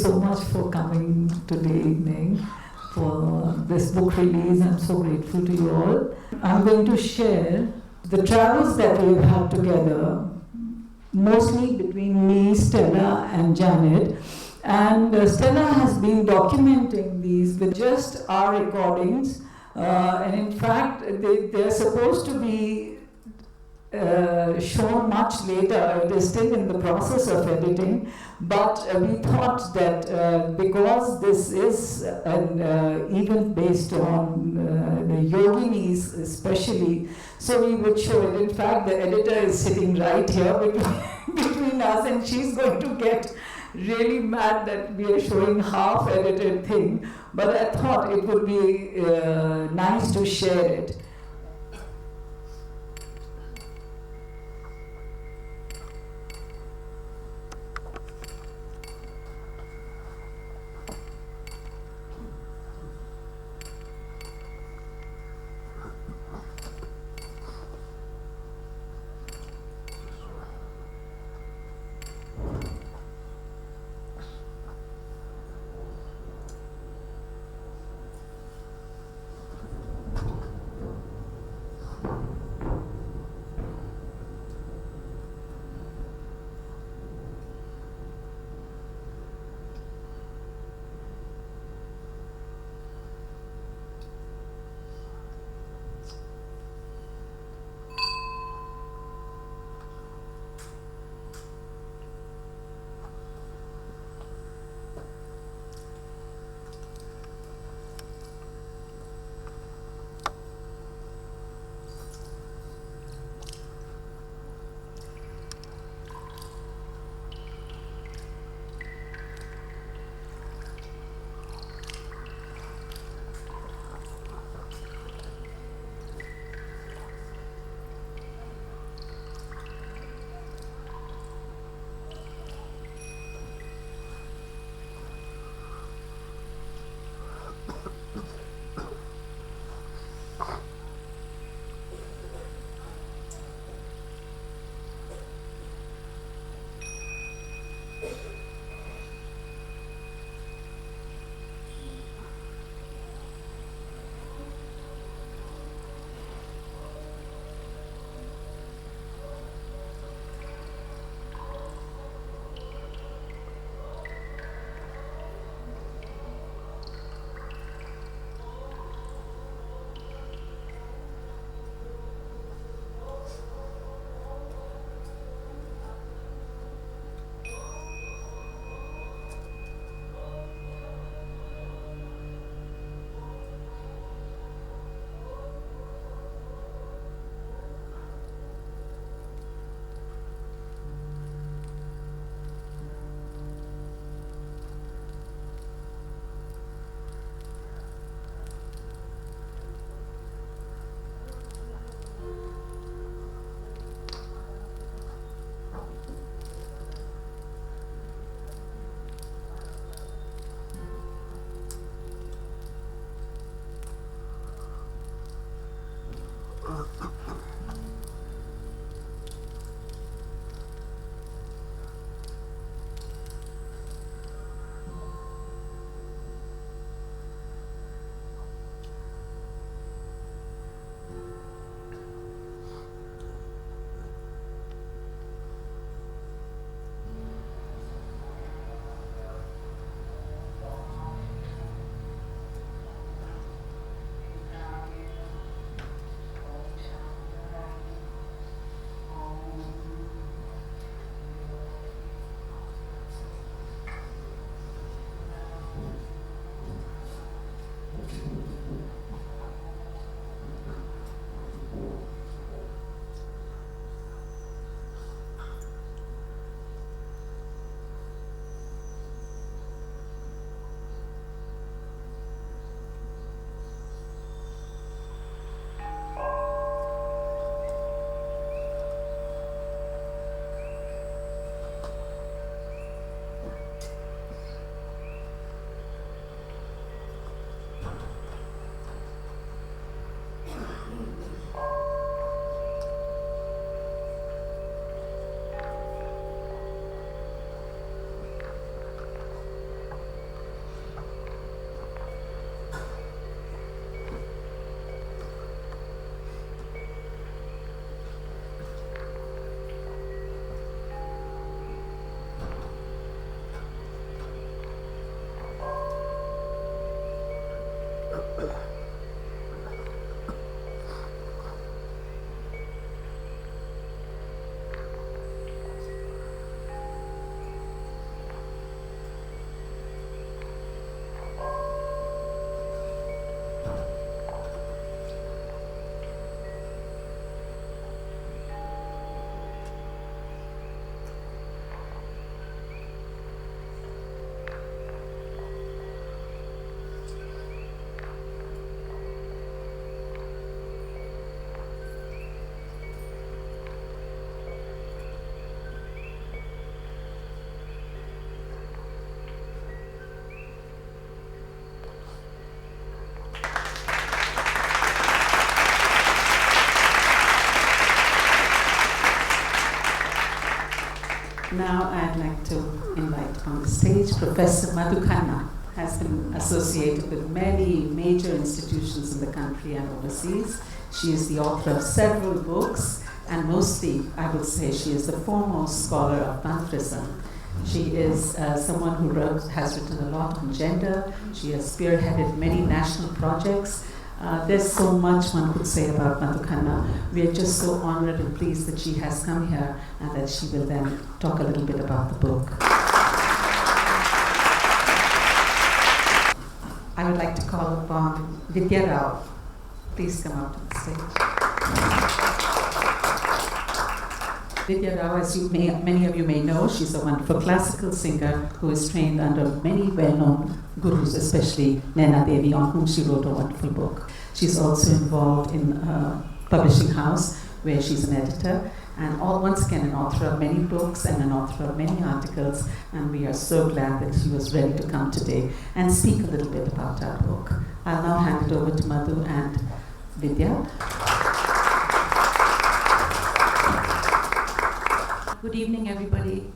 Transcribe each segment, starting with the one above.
so much for coming today evening for this book release. I'm so grateful to you all. I'm going to share the travels that we've had together, mostly between me, Stella, and Janet. And Stella has been documenting these with just our recordings. And in fact, they're supposed to be shown much later. It is still in the process of editing, but we thought that because this is an event based on the Yoginis especially, so we would show it. In fact, the editor is sitting right here between us, and she's going to get really mad that we are showing half-edited thing, but I thought it would be nice to share it. Now I'd like to invite on the stage Professor Madhu Khana. Has been associated with many major institutions in the country and overseas. She is the author of several books, and mostly, I would say, she is the foremost scholar of Tantrism. She is someone who has written a lot on gender. She has spearheaded many national projects. There's so much one could say about Madhu Khana. We are just so honored and pleased that she has come here and that she will then talk a little bit about the book. I would like to call upon Vidya Rao. Please come up to the stage. Vidya Rao, as many of you may know, she's a wonderful classical singer who is trained under many well-known gurus, especially Naina Devi, on whom she wrote a wonderful book. She's also involved in a publishing house where she's an editor, and once again an author of many books and an author of many articles, and we are so glad that she was ready to come today and speak a little bit about our book. I'll now hand it over to Madhu and Vidya. Good evening, everybody.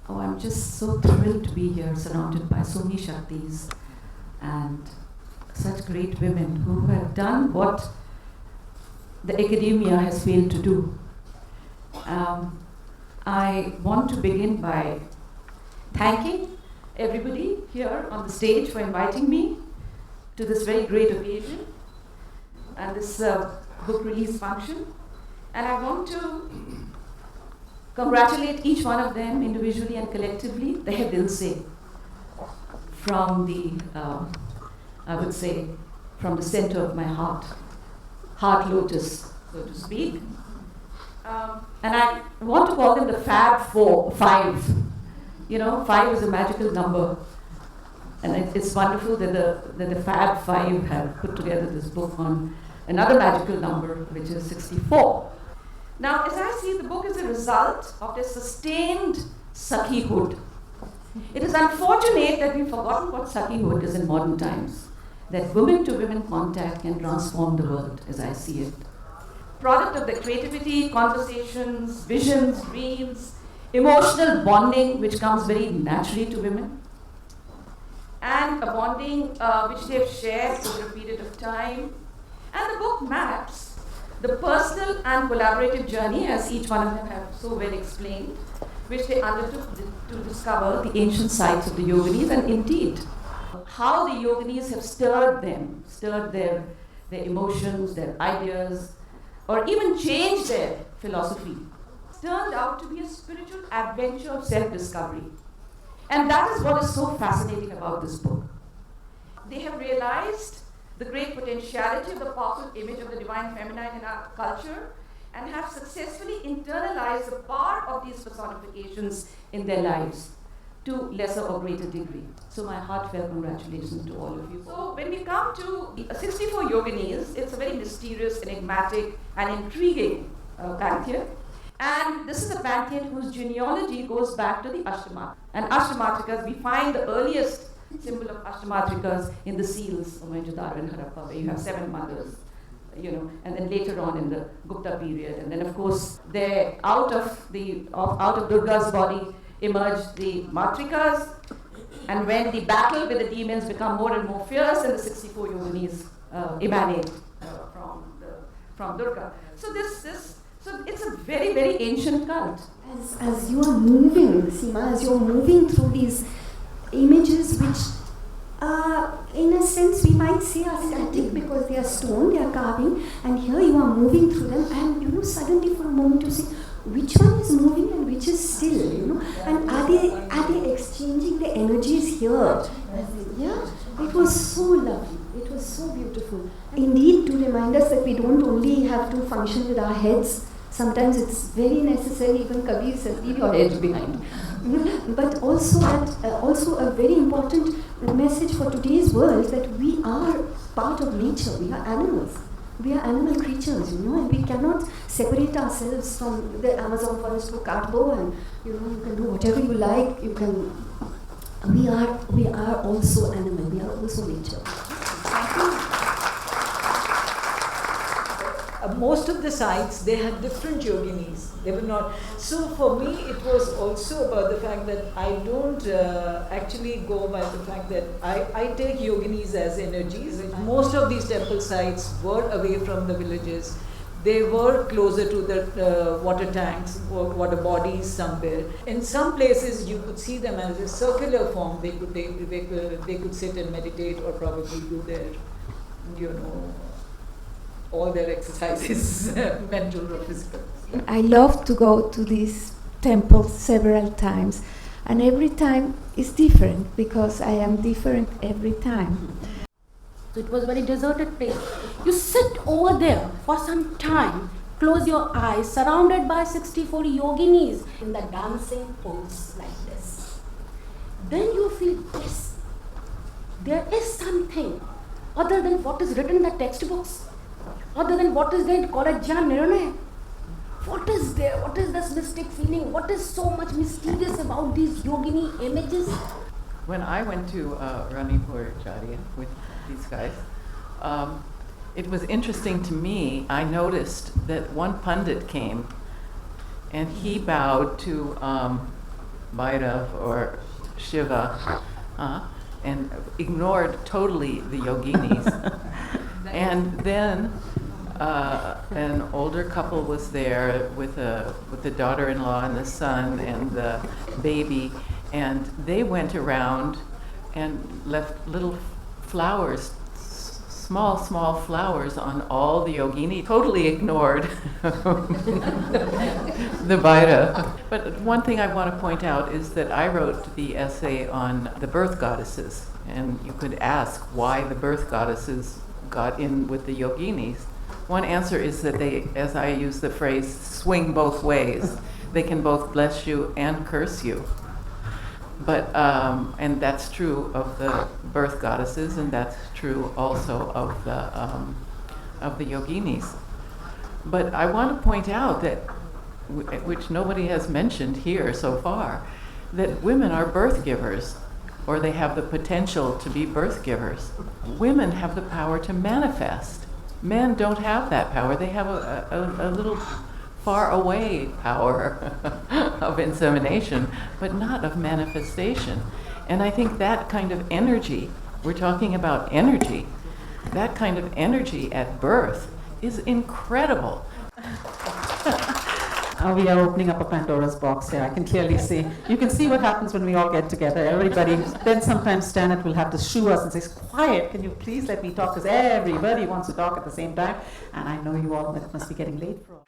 Oh, I'm just so thrilled to be here, surrounded by so many Shaktis and such great women who have done what the academia has failed to do. I want to begin by thanking everybody here on the stage for inviting me to this very great occasion and this book release function. And I want to congratulate each one of them individually and collectively, Tahe Dil Se, from the, I would say, from the center of my heart lotus, so to speak. And I want to call them the Five. You know, 5 is a magical number. And it's wonderful that the Fab Five have put together this book on another magical number, which is 64. Now, as I see, the book is a result of their sustained Sakhihood. It is unfortunate that we've forgotten what Sakhihood is in modern times, that women-to-women contact can transform the world, as I see it. Product of the creativity, conversations, visions, dreams, emotional bonding, which comes very naturally to women, and a bonding which they've shared over a period of time. And the book maps the personal and collaborative journey, as each one of them have so well explained, which they undertook to discover the ancient sites of the Yoginis, and indeed how the Yoginis have stirred their emotions, their ideas, or even changed their philosophy. Turned out to be a spiritual adventure of self-discovery. And that is what is so fascinating about this book. They have realized the great potentiality of the powerful image of the divine feminine in our culture and have successfully internalized the power of these personifications in their lives to lesser or greater degree. So my heartfelt congratulations to all of you. So when we come to 64 Yoginis, it's a very mysterious, enigmatic, and intriguing pantheon. And this is a pantheon whose genealogy goes back to the Ashtamatrikas. And Ashtamatrikas, we find the earliest symbol of Ashtamatrikas in the seals of Mohenjo-daro and Harappa, where you have 7 mothers, you know, and then later on in the Gupta period. And then of course, out of Durga's body emerged the Matrikas, and when the battle with the demons become more and more fierce, and the 64 Yoginis emanate from Durga. So so it's a very, very ancient cult. As you are moving, Seema, as you're moving through these images which in a sense we might say are static because they are stone, they are carving, and here you are moving through them, and suddenly for a moment you see which one is moving and which is still, and are they exchanging the energies here? Yeah, it was so lovely, it was so beautiful. Indeed, to remind us that we don't only have to function with our heads, sometimes it's very necessary, even Kabir says, leave your head behind. But also a very important message for today's world, that we are part of nature, we are animals. We are animal creatures, and we cannot separate ourselves from the Amazon forest for carbo, and you can do whatever you like. We are also animal. We are also nature. most of the sites, they had different yoginis. They were not. So for me, it was also about the fact that I don't actually go by the fact that I take yoginis as energies. Most of these temple sites were away from the villages. They were closer to the water tanks, water bodies somewhere. In some places, you could see them as a circular form. They could sit and meditate, or probably do their, all their exercises, mental or physical. I love to go to these temples several times, and every time is different because I am different every time. So it was a very deserted place. You sit over there for some time, close your eyes, surrounded by 64 yoginis in the dancing pose like this. Then you feel, yes, there is something other than what is written in the textbooks, other than what is there in college Nirnay. What is there? What is this mystic feeling? What is so much mysterious about these yogini images? When I went to Ranipur Charya with these guys, it was interesting to me. I noticed that one pundit came and he bowed to Bhairav or Shiva and ignored totally the yoginis. And then an older couple was there with the daughter-in-law and the son and the baby, and they went around and left little flowers, small flowers on all the yogini, totally ignored the Bhairav. But one thing I want to point out is that I wrote the essay on the birth goddesses, and you could ask why the birth goddesses got in with the yoginis. One answer is that they, as I use the phrase, swing both ways. They can both bless you and curse you. But and that's true of the birth goddesses, and that's true also of the yoginis. But I want to point out that, which nobody has mentioned here so far, that women are birth givers, or they have the potential to be birth givers. Women have the power to manifest. Men don't have that power. They have a little far away power of insemination, but not of manifestation. And I think that kind of energy, we're talking about energy, that kind of energy at birth is incredible. We are opening up a Pandora's box here. I can clearly see. You can see what happens when we all get together. Everybody, then sometimes Janet will have to shoo us and say, quiet, can you please let me talk? Because everybody wants to talk at the same time. And I know you all must be getting late for all.